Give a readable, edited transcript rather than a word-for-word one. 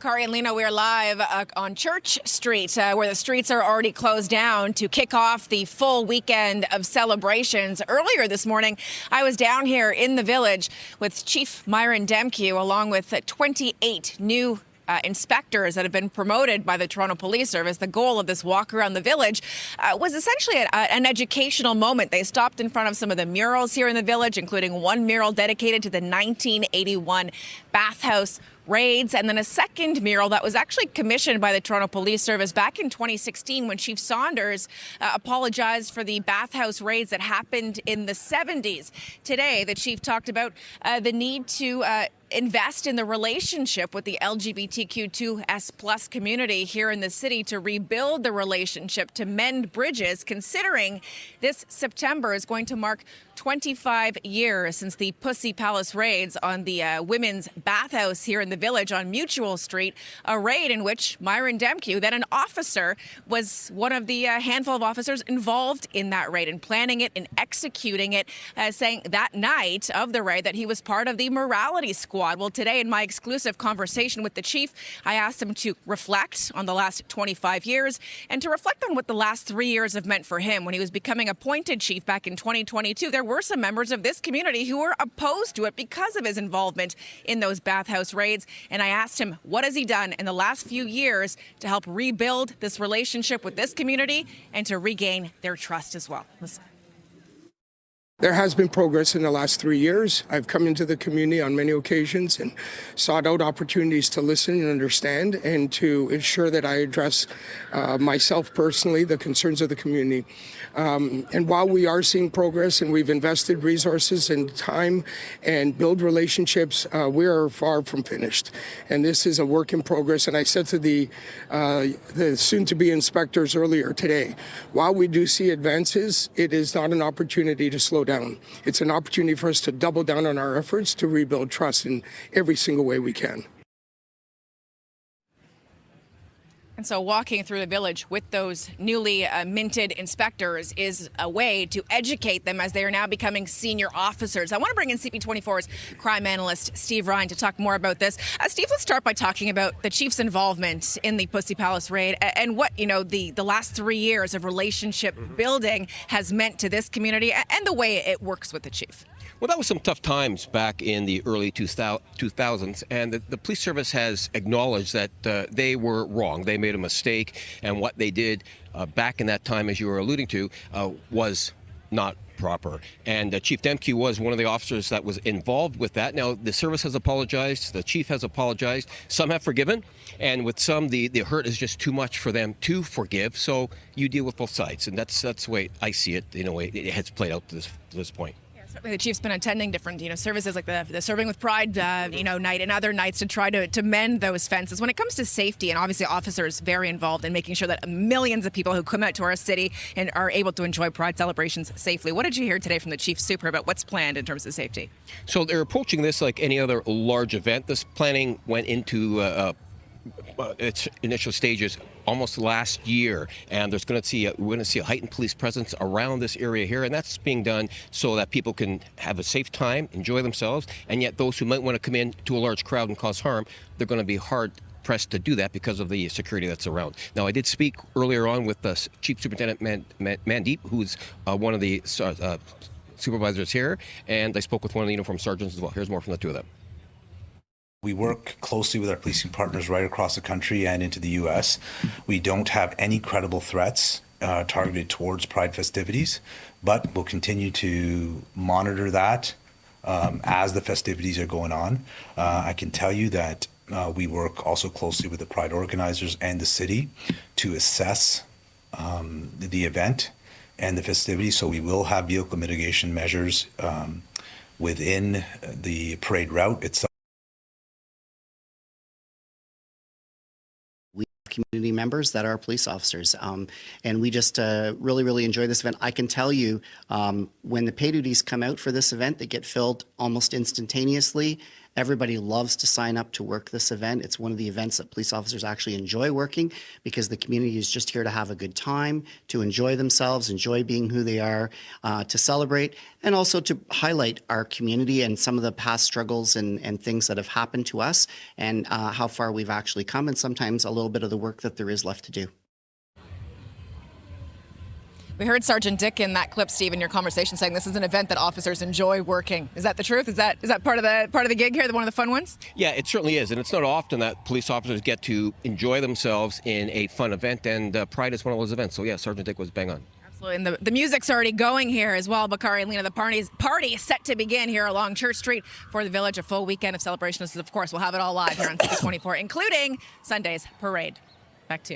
Kari and Lena, we are live on Church Street, where the streets are already closed down to kick off the full weekend of celebrations. Earlier this morning, I was down here in the village with Chief Myron Demkew, along with 28 new inspectors that have been promoted by the Toronto Police Service. The goal of this walk around the village was essentially an educational moment. They stopped in front of some of the murals here in the village, including one mural dedicated to the 1981 bathhouse raids, and then a second mural that was actually commissioned by the Toronto Police Service back in 2016 when Chief Saunders apologized for the bathhouse raids that happened in the 70s. Today, the chief talked about the need to invest in the relationship with the LGBTQ2S+ community here in the city, to rebuild the relationship, to mend bridges, considering this September is going to mark 25 years since the Pussy Palace raids on the women's bathhouse here in the village on Mutual Street, a raid in which Myron Demkew, then an officer, was one of the handful of officers involved in that raid and planning it and executing it, saying that night of the raid that he was part of the morality squad. Well, today in my exclusive conversation with the chief, I asked him to reflect on the last 25 years and to reflect on what the last 3 years have meant for him. When he was becoming appointed chief back in 2022, there were some members of this community who were opposed to it because of his involvement in those bathhouse raids. And I asked him, what has he done in the last few years to help rebuild this relationship with this community and to regain their trust as well? Listen. There has been progress in the last 3 years. I've come into the community on many occasions and sought out opportunities to listen and understand, and to ensure that I address myself personally the concerns of the community. And while we are seeing progress and we've invested resources and time and build relationships, we are far from finished. And this is a work in progress. And I said to the soon-to-be inspectors earlier today, while we do see advances, it is not an opportunity to slow down. It's an opportunity for us to double down on our efforts to rebuild trust in every single way we can. And so walking through the village with those newly minted inspectors is a way to educate them as they are now becoming senior officers. I want to bring in CP24's crime analyst, Steve Ryan, to talk more about this. Steve, let's start by talking about the chief's involvement in the Pussy Palace raid and what, the last 3 years of relationship building has meant to this community and the way it works with the chief. Well, that was some tough times back in the early 2000s, and the police service has acknowledged that they were wrong. They made a mistake, and what they did back in that time, as you were alluding to, was not proper. And Chief Demkew was one of the officers that was involved with that. Now, the service has apologized. The chief has apologized. Some have forgiven. And with some, the hurt is just too much for them to forgive. So you deal with both sides. And that's the way I see it. In a way, it has played out to this point. The chief's been attending different, services like the Serving with Pride, night and other nights to try to mend those fences. When it comes to safety, and obviously officers very involved in making sure that millions of people who come out to our city and are able to enjoy Pride celebrations safely. What did you hear today from the chief super about what's planned in terms of safety? So they're approaching this like any other large event. This planning went into its initial stages almost last year, and we're going to see a heightened police presence around this area here, and that's being done so that people can have a safe time, enjoy themselves, and yet those who might want to come in to a large crowd and cause harm, they're going to be hard pressed to do that because of the security that's around. Now, I did speak earlier on with Chief Superintendent Mandeep, who's one of the supervisors here, and I spoke with one of the uniformed sergeants as well. Here's more from the two of them. We work closely with our policing partners right across the country and into the U.S. We don't have any credible threats targeted towards Pride festivities, but we'll continue to monitor that as the festivities are going on. I can tell you that we work also closely with the Pride organizers and the city to assess the event and the festivities, so we will have vehicle mitigation measures within the parade route itself. Community members that are police officers, and we just really enjoy this event. I can tell you, when the pay duties come out for this event, they get filled almost instantaneously, Everybody loves to sign up to work this event. It's one of the events that police officers actually enjoy working because the community is just here to have a good time, to enjoy themselves, enjoy being who they are, to celebrate, and also to highlight our community and some of the past struggles and things that have happened to us and how far we've actually come, and sometimes a little bit of the work that there is left to do. We heard Sergeant Dick in that clip, Steve, in your conversation, saying this is an event that officers enjoy working. Is that the truth? Is that part of the gig here? One of the fun ones? Yeah, it certainly is, and it's not often that police officers get to enjoy themselves in a fun event, and Pride is one of those events. So yeah, Sergeant Dick was bang on. Absolutely, and the music's already going here as well. Bakari and Lena, the party is set to begin here along Church Street for the Village. A full weekend of celebrations. Of course, we'll have it all live here on 624, including Sunday's parade. Back to you.